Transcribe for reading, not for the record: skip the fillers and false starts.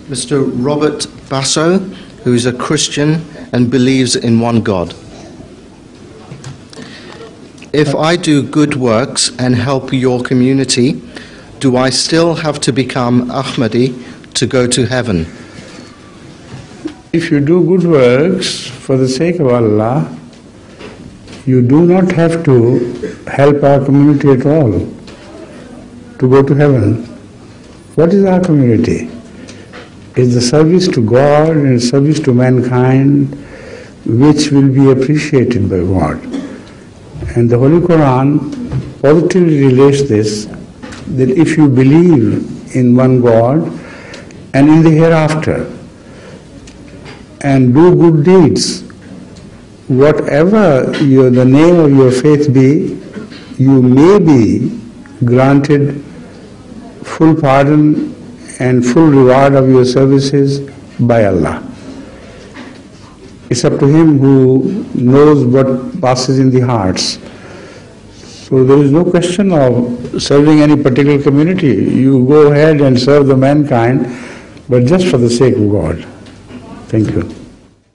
Mr. Robert Basso, who is a Christian and believes in one God. If I do good works and help your community, do I still have to become Ahmadi to go to heaven? If you do good works for the sake of Allah, you do not have to help our community at all to go to heaven. What is our community? It's the service to God and service to mankind which will be appreciated by God. And the Holy Quran positively relates this, that if you believe in one God and in the hereafter and do good deeds, whatever the name of your faith be, you may be granted full pardon and full reward of your services by Allah. It's up to Him who knows what passes in the hearts. So there is no question of serving any particular community. You go ahead and serve the mankind, but just for the sake of God. Thank you.